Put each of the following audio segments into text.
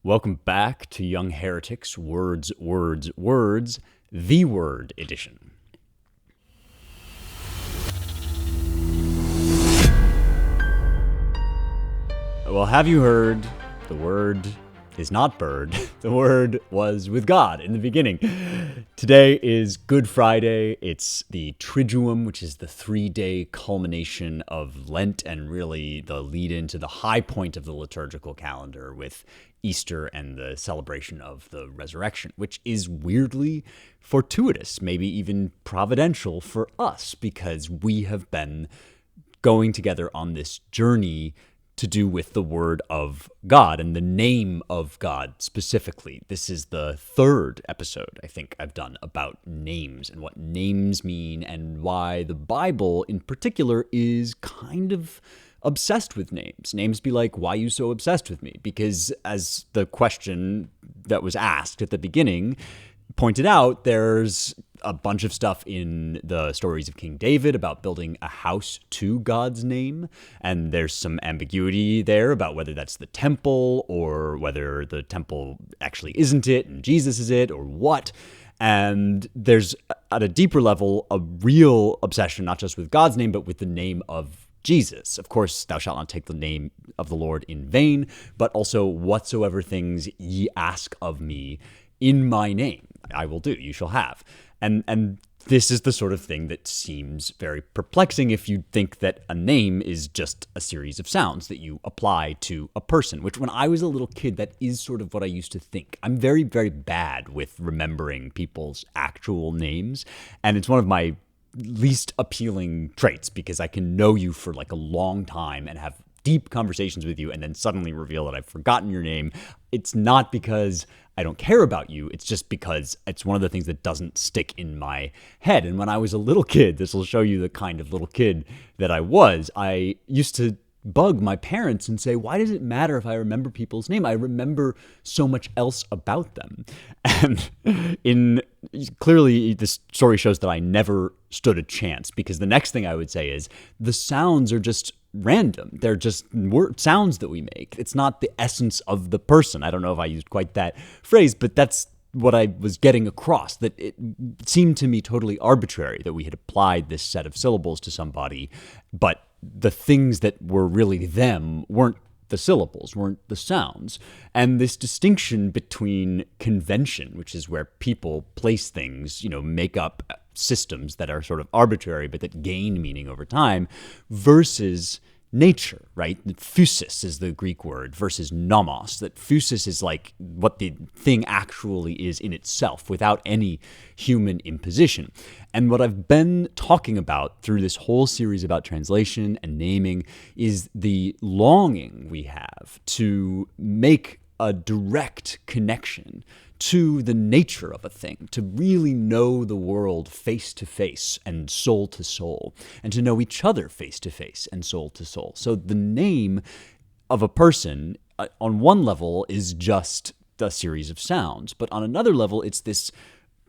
Welcome back to Young Heretics, Words, Words, Words, the Word Edition. Well, have you heard? The word is not bird. The word was with God in the beginning. Today is Good Friday. It's the Triduum, which is the 3-day culmination of Lent and really the lead into the high point of the liturgical calendar with Easter and the celebration of the resurrection, which is weirdly fortuitous, maybe even providential for us, because we have been going together on this journey to do with the word of God and the name of God specifically. This is the third episode I think I've done about names and what names mean and why the Bible in particular is kind of obsessed with names. Names be like, why are you so obsessed with me? Because as the question that was asked at the beginning pointed out, there's a bunch of stuff in the stories of King David about building a house to God's name. And there's some ambiguity there about whether that's the temple or whether the temple actually isn't it and Jesus is it or what. And there's, at a deeper level, a real obsession, not just with God's name, but with the name of Jesus. Of course, thou shalt not take the name of the Lord in vain, but also whatsoever things ye ask of me in my name, I will do, you shall have. And this is the sort of thing that seems very perplexing if you think that a name is just a series of sounds that you apply to a person, which when I was a little kid, that is sort of what I used to think. I'm very, very bad with remembering people's actual names, and it's one of my least appealing traits because I can know you for like a long time and have deep conversations with you and then suddenly reveal that I've forgotten your name. It's not because I don't care about you. It's just because it's one of the things that doesn't stick in my head. And when I was a little kid, this will show you the kind of little kid that I was. I used to bug my parents and say, why does it matter if I remember people's name? I remember so much else about them. And clearly this story shows that I never stood a chance, because the next thing I would say is the sounds are just random. They're just sounds that we make. It's not the essence of the person. I don't know if I used quite that phrase, but that's what I was getting across, that it seemed to me totally arbitrary that we had applied this set of syllables to somebody, but the things that were really them weren't the syllables, weren't the sounds. And this distinction between convention, which is where people place things, make up systems that are sort of arbitrary but that gain meaning over time, versus nature, right? Physis is the Greek word versus nomos. That physis is like what the thing actually is in itself without any human imposition. And what I've been talking about through this whole series about translation and naming is the longing we have to make a direct connection to the nature of a thing, to really know the world face to face and soul to soul, and to know each other face to face and soul to soul. So the name of a person, on one level, is just a series of sounds, but on another level, it's this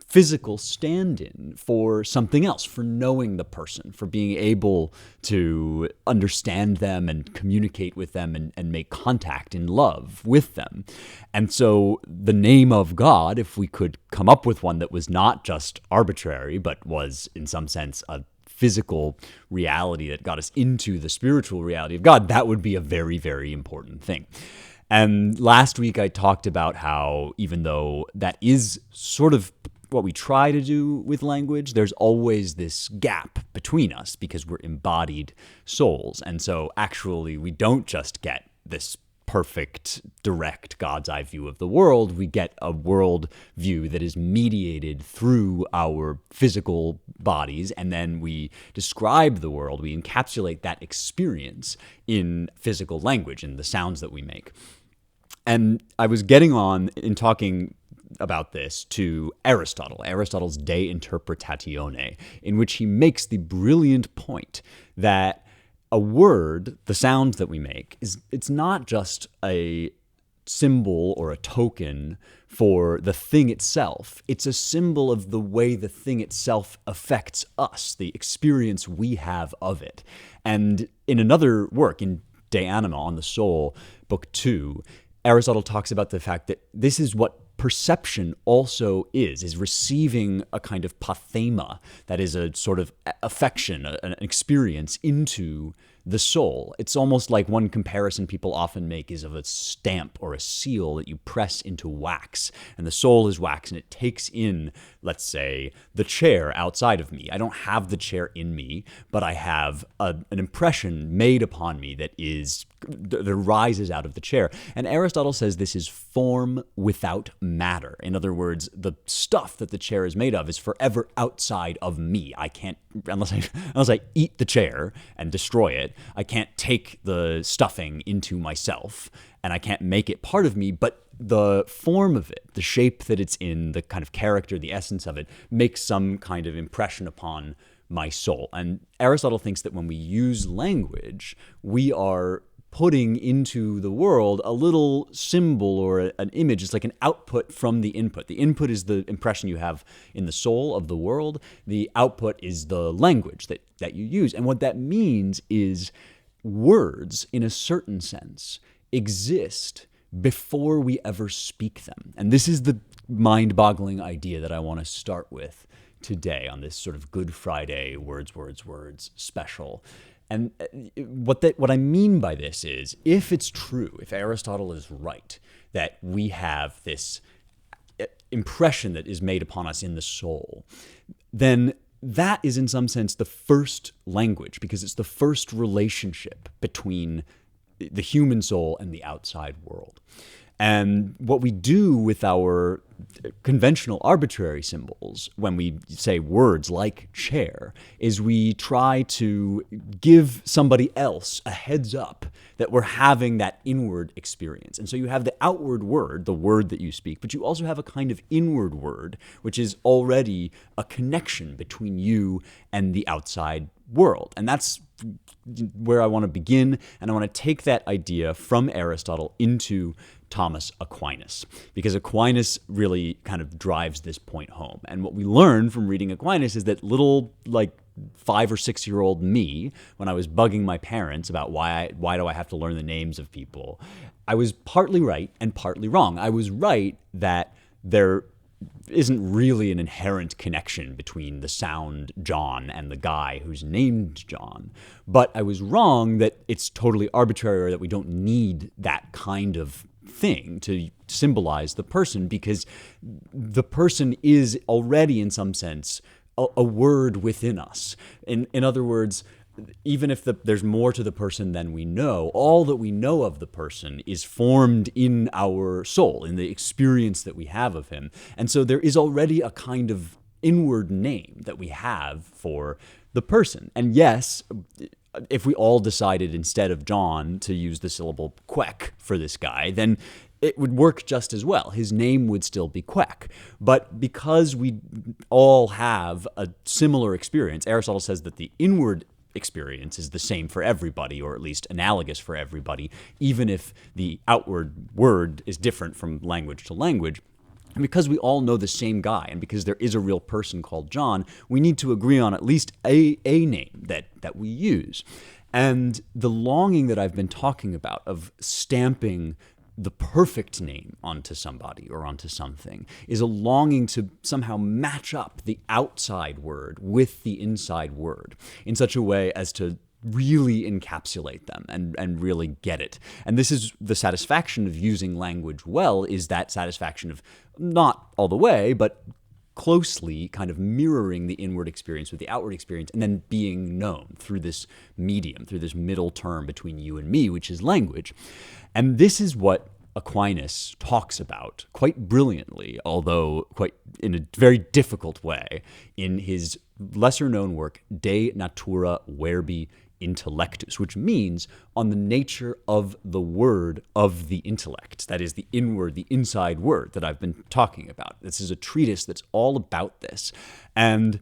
physical stand-in for something else, for knowing the person, for being able to understand them and communicate with them and make contact in love with them. And so the name of God, if we could come up with one that was not just arbitrary, but was in some sense a physical reality that got us into the spiritual reality of God, that would be a very, very important thing. And last week I talked about how even though that is sort of what we try to do with language, there's always this gap between us because we're embodied souls. And so actually we don't just get this perfect, direct God's eye view of the world. We get a world view that is mediated through our physical bodies, and then we describe the world. We encapsulate that experience in physical language and the sounds that we make. And I was getting on in talking about this to Aristotle's De Interpretatione, in which he makes the brilliant point that a word, the sounds that we make, it's not just a symbol or a token for the thing itself. It's a symbol of the way the thing itself affects us, the experience we have of it. And in another work, in De Anima, on the Soul, book 2, Aristotle talks about the fact that this is what perception also is receiving a kind of pathema, that is a sort of affection, an experience into the soul. It's almost like one comparison people often make is of a stamp or a seal that you press into wax, and the soul is wax, and it takes in, let's say, the chair outside of me. I don't have the chair in me, but I have an impression made upon me that rises out of the chair. And Aristotle says this is form without matter. In other words, the stuff that the chair is made of is forever outside of me. I can't, unless I eat the chair and destroy it, I can't take the stuffing into myself, and I can't make it part of me, but the form of it, the shape that it's in, the kind of character, the essence of it, makes some kind of impression upon my soul. And Aristotle thinks that when we use language, we are putting into the world a little symbol or an image. It's like an output from the input. The input is the impression you have in the soul of the world. The output is the language that you use. And what that means is words, in a certain sense, exist before we ever speak them. And this is the mind-boggling idea that I want to start with today on this sort of Good Friday words special. And what I mean by this is, if it's true, if Aristotle is right, that we have this impression that is made upon us in the soul, then that is in some sense the first language, because it's the first relationship between the human soul and the outside world. And what we do with our conventional arbitrary symbols, when we say words like chair, is we try to give somebody else a heads up that we're having that inward experience. And so you have the outward word, the word that you speak, but you also have a kind of inward word, which is already a connection between you and the outside world. And that's where I want to begin, and I want to take that idea from Aristotle into Thomas Aquinas, because Aquinas really kind of drives this point home. And what we learn from reading Aquinas is that little, 5 or 6 year old me, when I was bugging my parents about why do I have to learn the names of people, I was partly right and partly wrong. I was right that there isn't really an inherent connection between the sound John and the guy who's named John. But I was wrong that it's totally arbitrary, or that we don't need that kind of thing to symbolize the person, because the person is already, in some sense, a word within us. In other words, even if there's more to the person than we know, all that we know of the person is formed in our soul, in the experience that we have of him. And so there is already a kind of inward name that we have for the person. And yes, if we all decided instead of John to use the syllable quek for this guy, then it would work just as well. His name would still be Quek. But because we all have a similar experience, Aristotle says that the inward experience is the same for everybody, or at least analogous for everybody, even if the outward word is different from language to language. And because we all know the same guy, and because there is a real person called John, we need to agree on at least a name that we use. And the longing that I've been talking about of stamping the perfect name onto somebody or onto something is a longing to somehow match up the outside word with the inside word in such a way as to really encapsulate them and really get it. And this is the satisfaction of using language well, is that satisfaction of not all the way, but closely kind of mirroring the inward experience with the outward experience, and then being known through this medium, through this middle term between you and me, which is language. And this is what Aquinas talks about quite brilliantly, although quite in a very difficult way, in his lesser-known work, De Natura Verbi Intellectus, which means on the nature of the word of the intellect. That is the inward, the inside word that I've been talking about. This is a treatise that's all about this. And,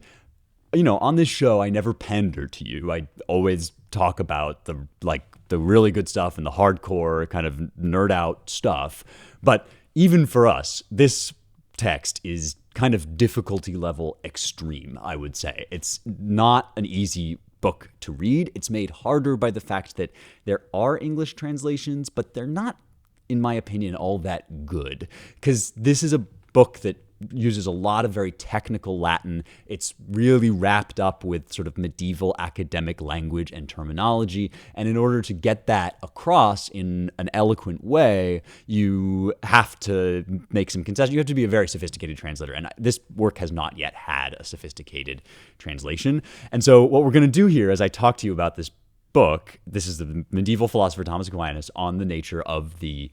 on this show, I never pander to you. I always talk about the really good stuff and the hardcore kind of nerd out stuff. But even for us, this text is kind of difficulty level extreme, I would say. It's not an easy book to read. It's made harder by the fact that there are English translations, but they're not in my opinion, all that good, because this is a book that uses a lot of very technical Latin. It's really wrapped up with sort of medieval academic language and terminology. And in order to get that across in an eloquent way, you have to make some concessions. You have to be a very sophisticated translator. And this work has not yet had a sophisticated translation. And so what we're going to do here, as I talk to you about this book, this is the medieval philosopher Thomas Aquinas on the nature of the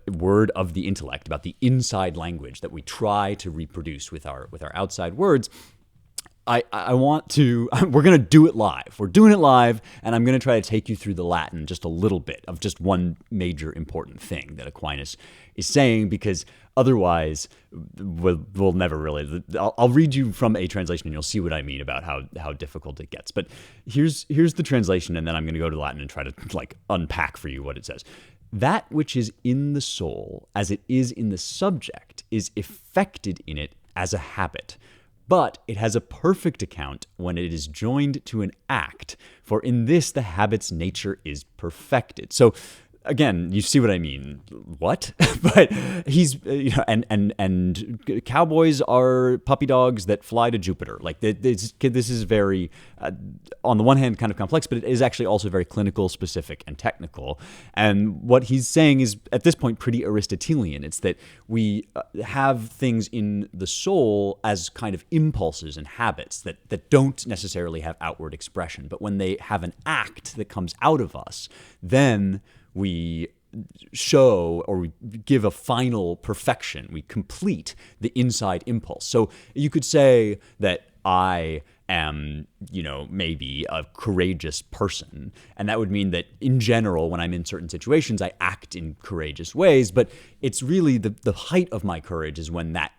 word of the intellect, about the inside language that we try to reproduce with our outside words. I want to, we're going to do it live. We're doing it live, and I'm going to try to take you through the Latin just a little bit of just one major important thing that Aquinas is saying, because otherwise we'll never really, I'll read you from a translation and you'll see what I mean about how difficult it gets. But here's the translation, and then I'm going to go to Latin and try to unpack for you what it says. That which is in the soul, as it is in the subject, is effected in it as a habit. But it has a perfect account when it is joined to an act, for in this the habit's nature is perfected. So again, you see what I mean. What? But he's, and cowboys are puppy dogs that fly to Jupiter. Like this is very, on the one hand, kind of complex, but it is actually also very clinical, specific, and technical. And what he's saying is, at this point, pretty Aristotelian. It's that we have things in the soul as kind of impulses and habits that don't necessarily have outward expression. But when they have an act that comes out of us, then we show, or we give a final perfection. We complete the inside impulse. So you could say that I am, maybe a courageous person. And that would mean that in general, when I'm in certain situations, I act in courageous ways. But it's really the height of my courage is when that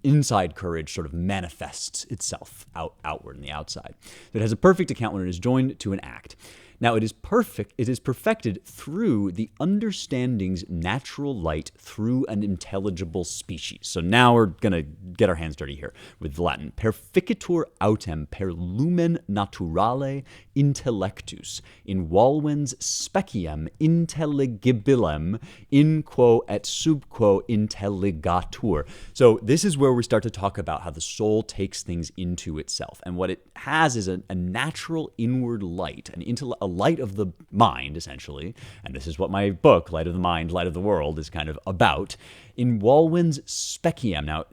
inside courage sort of manifests itself outward in the outside. It has a perfect account when it is joined to an act. Now it is perfected through the understanding's natural light through an intelligible species. So now we're going to get our hands dirty here with Latin. Perficitur autem per lumen naturale intellectus, in volvens speciem intelligibilem, in quo et sub quo intelligatur. So this is where we start to talk about how the soul takes things into itself. And what it has is a natural inward light, a light of the mind, essentially. And this is what my book, Light of the Mind, Light of the World, is kind of about. In volvens speciem. Now,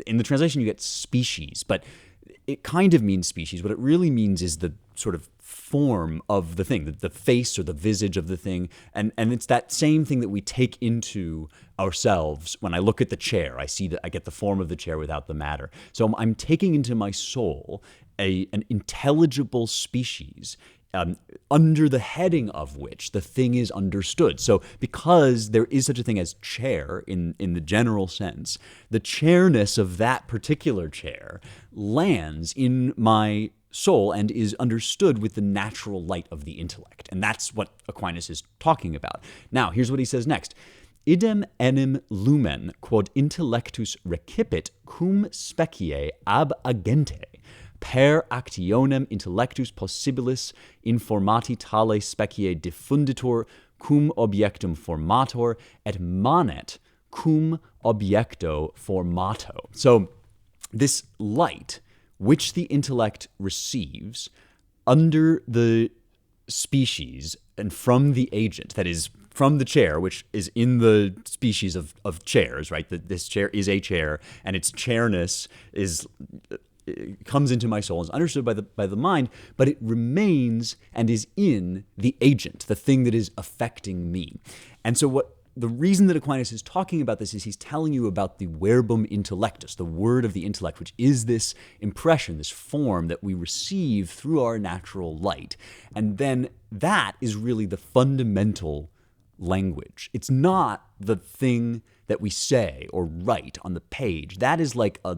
in the translation, you get species, but it kind of means species. What it really means is the sort of form of the thing, the face or the visage of the thing. And it's that same thing that we take into ourselves. When I look at the chair, I see that I get the form of the chair without the matter. So I'm taking into my soul an intelligible species, under the heading of which the thing is understood. So because there is such a thing as chair in the general sense, the chairness of that particular chair lands in my soul and is understood with the natural light of the intellect. And that's what Aquinas is talking about. Now, here's what he says next. Idem enim lumen quod intellectus recipit cum specie ab agente, per actionem intellectus possibilis informati tale specie diffunditur cum objectum formator et manet cum objecto formato. So this light, which the intellect receives under the species and from the agent, that is, from the chair, which is in the species of chairs, right? This chair is a chair, and its chairness comes into my soul, is understood by the mind, but it remains and is in the agent, the thing that is affecting me. And so the reason that Aquinas is talking about this is he's telling you about the verbum intellectus, the word of the intellect, which is this impression, this form that we receive through our natural light. And then that is really the fundamental language. It's not the thing that we say or write on the page. That is like a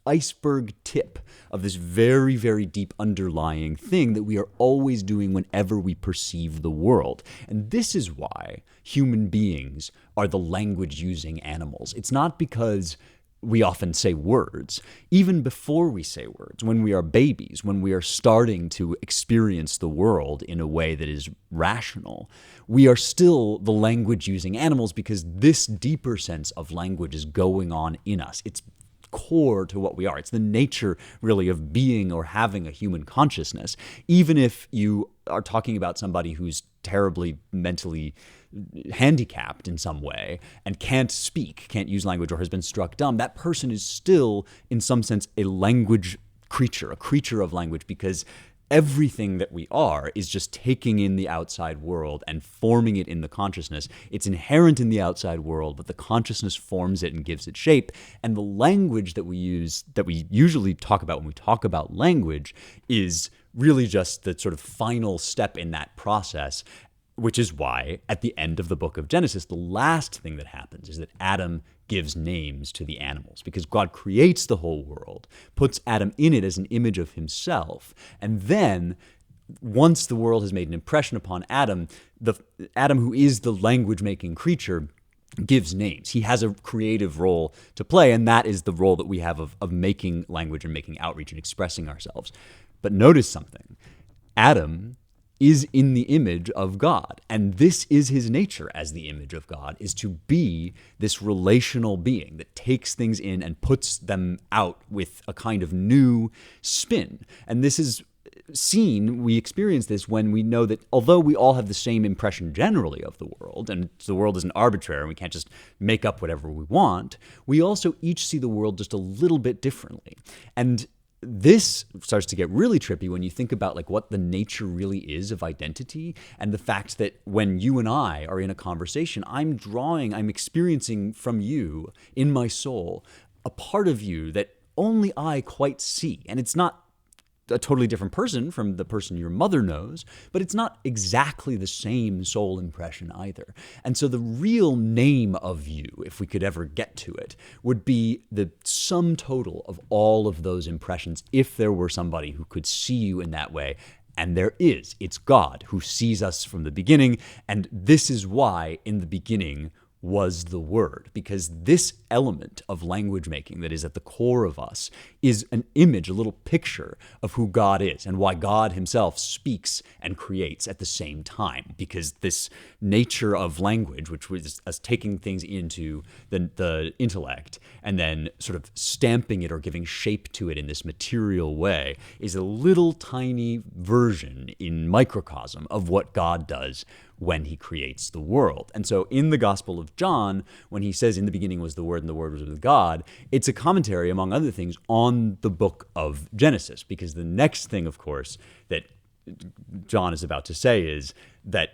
iceberg tip of this very, very deep underlying thing that we are always doing whenever we perceive the world. And this is why human beings are the language-using animals. It's not because we often say words. Even before we say words, when we are babies, when we are starting to experience the world in a way that is rational, we are still the language-using animals because this deeper sense of language is going on in us. It's core to what we are. It's the nature, really, of being or having a human consciousness. Even if you are talking about somebody who's terribly mentally handicapped in some way and can't speak, can't use language, or has been struck dumb, that person is still, in some sense, a language creature, a creature of language, because everything that we are is just taking in the outside world and forming it in the consciousness. It's inherent in the outside world, but the consciousness forms it and gives it shape. And the language that we use, that we usually talk about when we talk about language, is really just the sort of final step in that process, which is why at the end of the book of Genesis, the last thing that happens is that Adam gives names to the animals, because God creates the whole world, puts Adam in it as an image of himself, and then once the world has made an impression upon Adam, the Adam, who is the language-making creature, gives names. He has a creative role to play, and that is the role that we have of making language and making outreach and expressing ourselves. But notice something. Adam is in the image of God. And this is his nature as the image of God, is to be this relational being that takes things in and puts them out with a kind of new spin. And this is seen, we experience this when we know that although we all have the same impression generally of the world, and the world isn't arbitrary and we can't just make up whatever we want, we also each see the world just a little bit differently. And this starts to get really trippy when you think about like what the nature really is of identity, and the fact that when you and I are in a conversation, I'm experiencing from you in my soul a part of you that only I quite see. And it's not a totally different person from the person your mother knows, but it's not exactly the same soul impression either. And so the real name of you, if we could ever get to it, would be the sum total of all of those impressions, if there were somebody who could see you in that way. And there is. It's God who sees us from the beginning, and this is why in the beginning was the Word, because this element of language making that is at the core of us is an image, a little picture of who God is and why God himself speaks and creates at the same time. Because this nature of language, which was us taking things into the intellect and then sort of stamping it or giving shape to it in this material way, is a little tiny version in microcosm of what God does when he creates the world. And so in the Gospel of John, when he says, in the beginning was the Word and the Word was with God, it's a commentary, among other things, on the book of Genesis. Because the next thing, of course, that John is about to say is that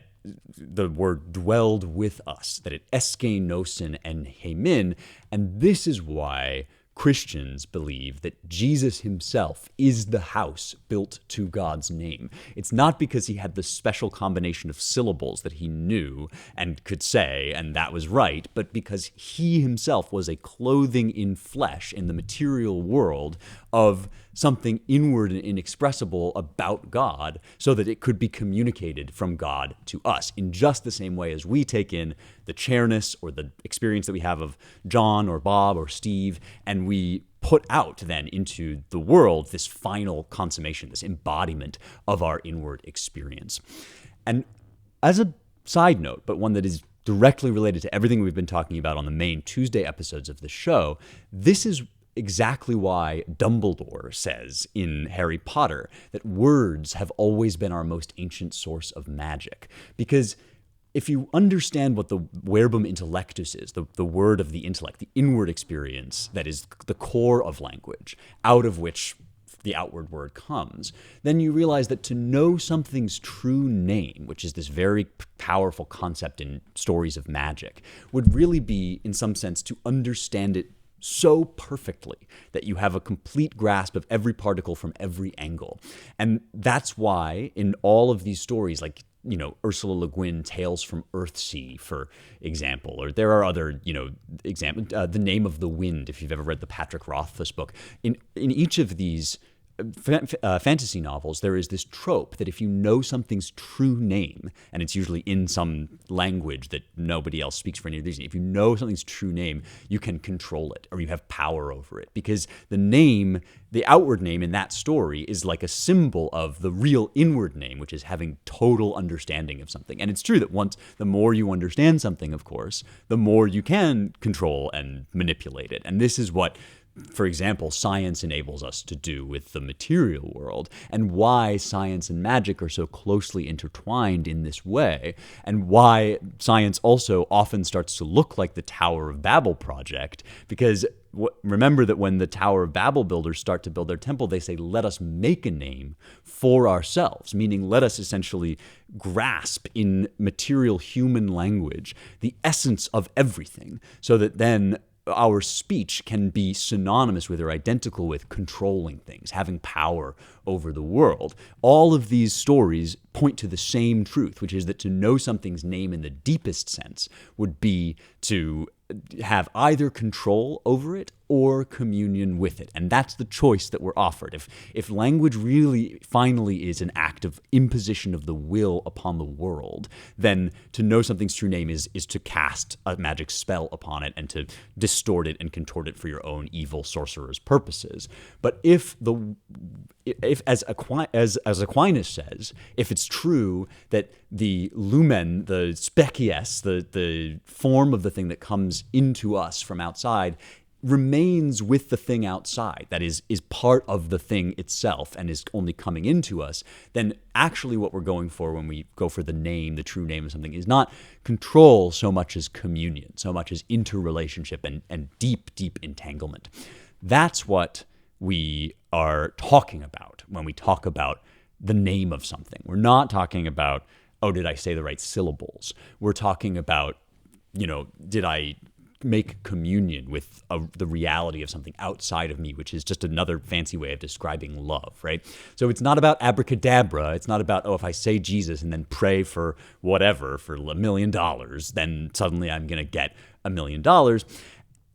the Word dwelled with us, that it eske nosen and hemin. And this is why Christians believe that Jesus himself is the house built to God's name. It's not because he had the special combination of syllables that he knew and could say, and that was right, but because he himself was a clothing in flesh in the material world of something inward and inexpressible about God, so that it could be communicated from God to us in just the same way as we take in the chairness or the experience that we have of John or Bob or Steve, and we put out then into the world this final consummation, this embodiment of our inward experience. And as a side note, but one that is directly related to everything we've been talking about on the main Tuesday episodes of the show, this is exactly why Dumbledore says in Harry Potter that words have always been our most ancient source of magic. Because if you understand what the verbum intellectus is, the word of the intellect, the inward experience that is the core of language, out of which the outward word comes, then you realize that to know something's true name, which is this very powerful concept in stories of magic, would really be, in some sense, to understand it so perfectly that you have a complete grasp of every particle from every angle. And that's why in all of these stories, like, you know, Ursula Le Guin, Tales from Earthsea, for example, or there are other, examples, The Name of the Wind, if you've ever read the Patrick Rothfuss book. In each of these fantasy novels, there is this trope that if you know something's true name, and it's usually in some language that nobody else speaks for any reason, if you know something's true name, you can control it or you have power over it, because the name, the outward name in that story is like a symbol of the real inward name, which is having total understanding of something. And it's true that the more you understand something, of course, the more you can control and manipulate it. And this is what, for example, science enables us to do with the material world, and why science and magic are so closely intertwined in this way, and why science also often starts to look like the Tower of Babel project. Because remember that when the Tower of Babel builders start to build their temple, they say, let us make a name for ourselves, meaning let us essentially grasp in material human language the essence of everything, so that then our speech can be synonymous with or identical with controlling things, having power over the world. All of these stories point to the same truth, which is that to know something's name in the deepest sense would be to have either control over it or communion with it. And that's the choice that we're offered. If language really finally is an act of imposition of the will upon the world, then to know something's true name is to cast a magic spell upon it and to distort it and contort it for your own evil sorcerer's purposes. But if as Aquinas says, if it's true that the lumen, the species, the form of the thing that comes into us from outside remains with the thing outside, that is part of the thing itself and is only coming into us, then actually what we're going for when we go for the name, the true name of something, is not control so much as communion, so much as interrelationship and deep, deep entanglement. That's what we are talking about when we talk about the name of something. We're not talking about, oh, did I say the right syllables? We're talking about, did I make communion with the reality of something outside of me, which is just another fancy way of describing love, right? So it's not about abracadabra. It's not about, if I say Jesus and then pray for whatever, for $1 million, then suddenly I'm going to get $1 million.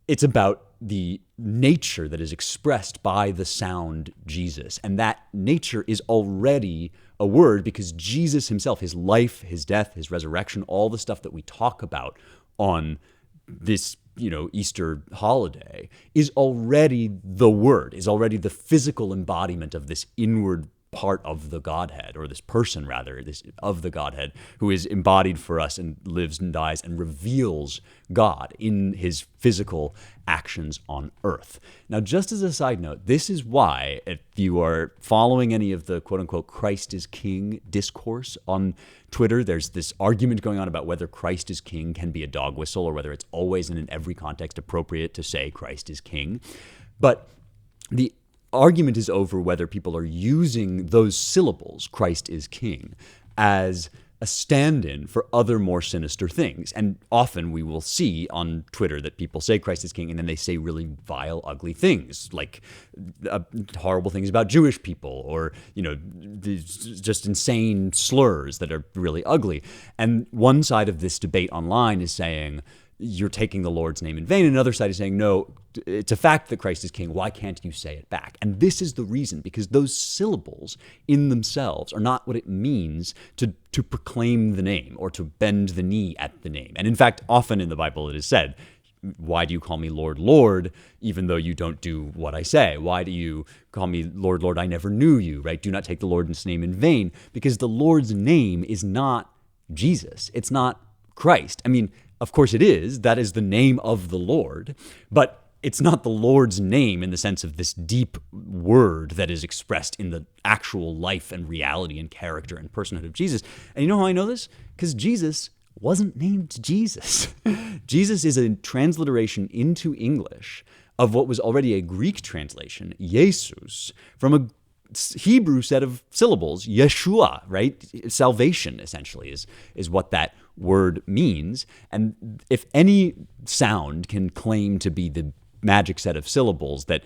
It's about the nature that is expressed by the sound Jesus. And that nature is already a word, because Jesus himself, his life, his death, his resurrection, all the stuff that we talk about on this, Easter holiday is already the word, is already the physical embodiment of this inward part of the Godhead, or this person rather, this of the Godhead, who is embodied for us and lives and dies and reveals God in his physical actions on earth. Now, just as a side note, this is why, if you are following any of the quote-unquote Christ is King discourse on Twitter, there's this argument going on about whether Christ is King can be a dog whistle, or whether it's always and in every context appropriate to say Christ is King. But the argument is over whether people are using those syllables, Christ is King, as a stand-in for other more sinister things. And often we will see on Twitter that people say Christ is King, and then they say really vile, ugly things, like horrible things about Jewish people, or just insane slurs that are really ugly. And one side of this debate online is saying, you're taking the Lord's name in vain. Another side is saying, no, it's a fact that Christ is King. Why can't you say it back? And this is the reason, because those syllables in themselves are not what it means to proclaim the name or to bend the knee at the name. And in fact, often in the Bible it is said, why do you call me Lord, Lord, even though you don't do what I say? Why do you call me Lord, Lord, I never knew you, right? Do not take the Lord's name in vain, because the Lord's name is not Jesus. It's not Christ. I mean, of course it is. That is the name of the Lord, but it's not the Lord's name in the sense of this deep word that is expressed in the actual life and reality and character and personhood of Jesus. And you know how I know this? Because Jesus wasn't named Jesus. Jesus is a transliteration into English of what was already a Greek translation, Jesus, from a Hebrew set of syllables, Yeshua, right? Salvation, essentially, is what that word means. And if any sound can claim to be the magic set of syllables that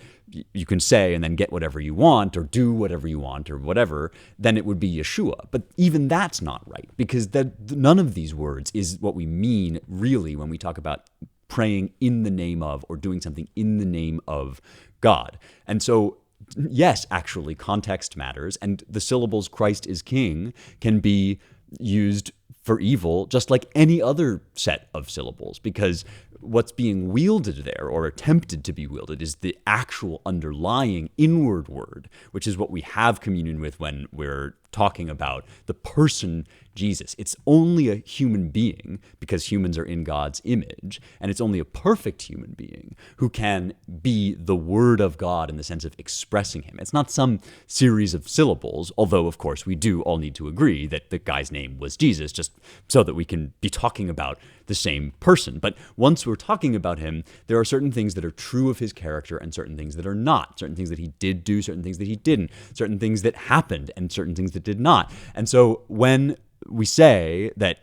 you can say and then get whatever you want or do whatever you want or whatever, then it would be Yeshua. But even that's not right, because none of these words is what we mean really when we talk about praying in the name of or doing something in the name of God. And so yes, actually, context matters, and the syllables Christ is king can be used for evil just like any other set of syllables, because what's being wielded there or attempted to be wielded is the actual underlying inward word, which is what we have communion with when we're talking about the person Jesus. It's only a human being because humans are in God's image, and it's only a perfect human being who can be the Word of God in the sense of expressing him. It's not some series of syllables, although, of course, we do all need to agree that the guy's name was Jesus, just so that we can be talking about the same person. But once we're talking about him, there are certain things that are true of his character and certain things that are not, certain things that he did do, certain things that he didn't, certain things that happened and certain things that did not. And so when we say that,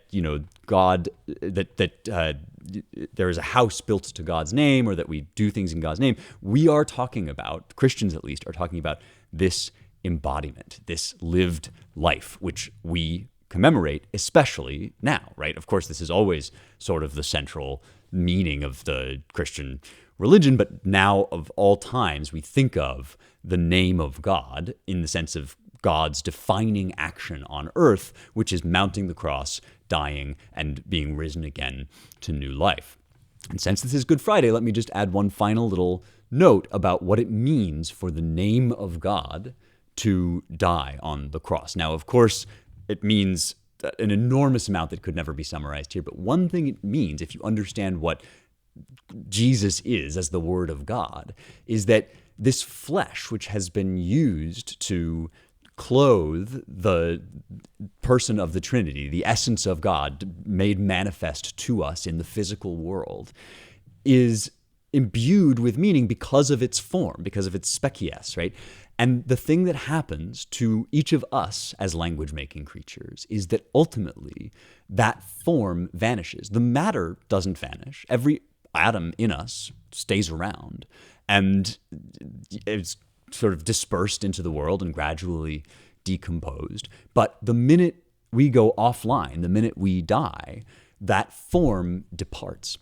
God, that there is a house built to God's name, or that we do things in God's name, we are talking about, Christians at least, are talking about this embodiment, this lived life, which we commemorate, especially now, right? Of course, this is always sort of the central meaning of the Christian religion, but now of all times, we think of the name of God in the sense of God's defining action on earth, which is mounting the cross, dying, and being risen again to new life. And since this is Good Friday, let me just add one final little note about what it means for the name of God to die on the cross. Now, of course, it means an enormous amount that could never be summarized here, but one thing it means, if you understand what Jesus is as the Word of God, is that this flesh, which has been used to clothe the person of the Trinity, the essence of God made manifest to us in the physical world, is imbued with meaning because of its form, because of its species, right? And the thing that happens to each of us as language-making creatures is that ultimately that form vanishes. The matter doesn't vanish. Every atom in us stays around, and it's sort of dispersed into the world and gradually decomposed. But the minute we go offline, the minute we die, that form departs.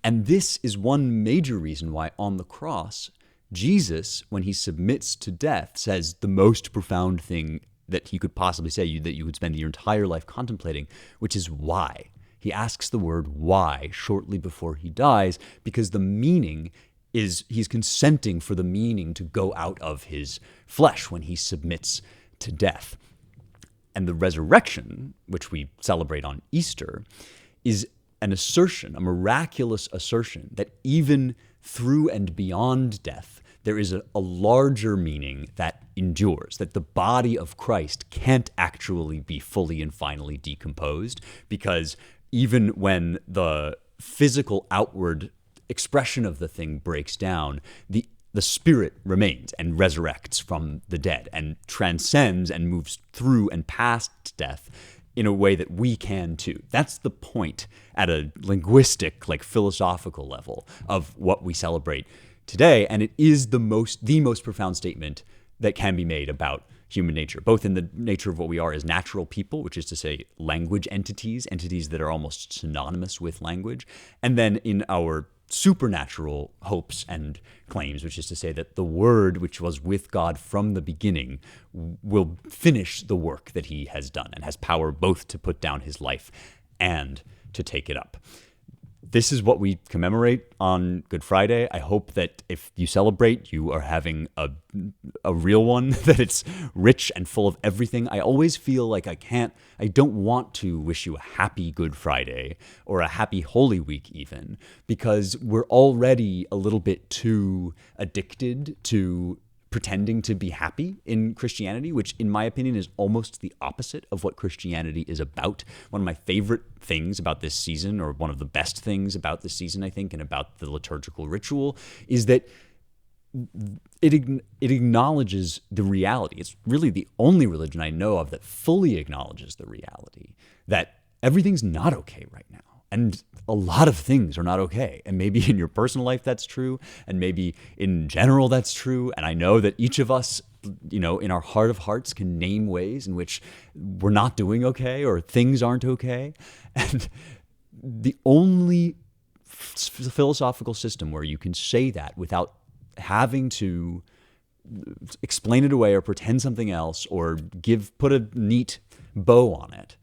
And this is one major reason why on the cross, Jesus, when he submits to death, says the most profound thing that he could possibly say, that you would spend your entire life contemplating, which is why. He asks the word why shortly before he dies, because the meaning is he's consenting for the meaning to go out of his flesh when he submits to death. And the resurrection, which we celebrate on Easter, is an assertion, a miraculous assertion, that even through and beyond death, there is a larger meaning that endures, that the body of Christ can't actually be fully and finally decomposed, because even when the physical outward expression of the thing breaks down, the spirit remains and resurrects from the dead and transcends and moves through and past death in a way that we can too. That's the point at a linguistic, philosophical level of what we celebrate today, and it is the most profound statement that can be made about human nature, both in the nature of what we are as natural people, which is to say language entities that are almost synonymous with language, and then in our supernatural hopes and claims, which is to say that the Word, which was with God from the beginning, will finish the work that he has done and has power both to put down his life and to take it up. This is what we commemorate on Good Friday. I hope that if you celebrate, you are having a real one, that it's rich and full of everything. I always feel like I don't want to wish you a happy Good Friday or a happy Holy Week even, because we're already a little bit too addicted to pretending to be happy in Christianity, which in my opinion is almost the opposite of what Christianity is about. One of my favorite things about this season, or one of the best things about this season, I think, and about the liturgical ritual, is that it acknowledges the reality. It's really the only religion I know of that fully acknowledges the reality that everything's not okay right now. And a lot of things are not okay. And maybe in your personal life that's true, and maybe in general that's true. And I know that each of us, in our heart of hearts, can name ways in which we're not doing okay or things aren't okay. And the only philosophical system where you can say that without having to explain it away or pretend something else or put a neat bow on it.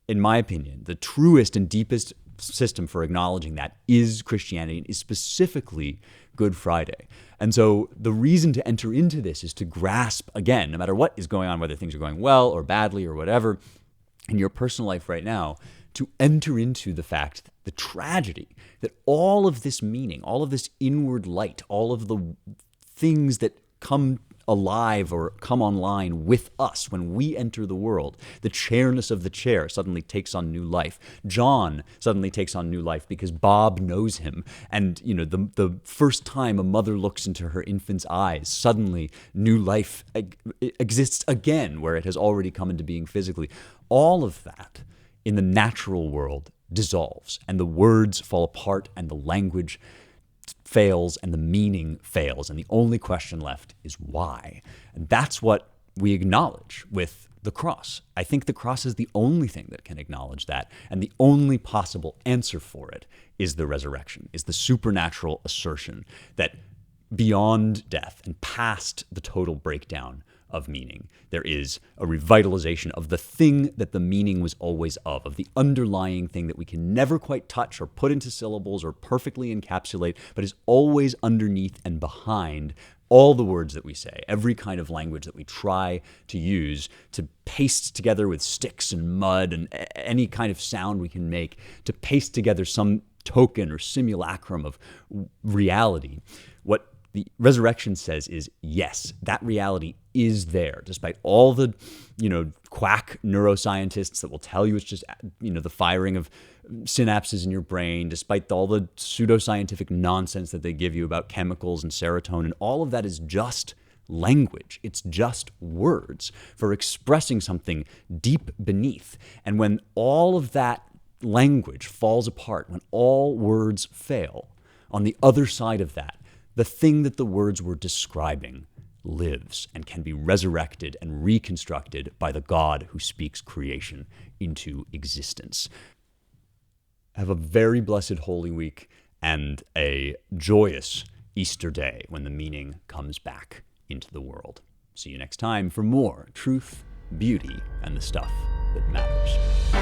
In my opinion, the truest and deepest system for acknowledging that is Christianity, and is specifically Good Friday. And so the reason to enter into this is to grasp, again, no matter what is going on, whether things are going well or badly or whatever in your personal life right now, to enter into the fact, the tragedy, that all of this meaning, all of this inward light, all of the things that come alive or come online with us when we enter the world, the chairness of the chair suddenly takes on new life. John suddenly takes on new life because Bob knows him. And, the first time a mother looks into her infant's eyes, suddenly new life exists again where it has already come into being physically. All of that in the natural world dissolves, and the words fall apart, and the language fails, and the meaning fails, and the only question left is why. And that's what we acknowledge with the cross. I think the cross is the only thing that can acknowledge that, and the only possible answer for it is the resurrection, is the supernatural assertion that beyond death and past the total breakdown of meaning, there is a revitalization of the thing that the meaning was always of the underlying thing that we can never quite touch or put into syllables or perfectly encapsulate, but is always underneath and behind all the words that we say, every kind of language that we try to use to paste together with sticks and mud and any kind of sound we can make to paste together some token or simulacrum of reality. What the resurrection says is, yes, that reality is there, despite all the, quack neuroscientists that will tell you it's just, the firing of synapses in your brain, despite all the pseudoscientific nonsense that they give you about chemicals and serotonin. All of that is just language. It's just words for expressing something deep beneath. And when all of that language falls apart, when all words fail, on the other side of that, the thing that the words were describing lives and can be resurrected and reconstructed by the God who speaks creation into existence. Have a very blessed Holy Week and a joyous Easter day when the meaning comes back into the world. See you next time for more truth, beauty, and the stuff that matters.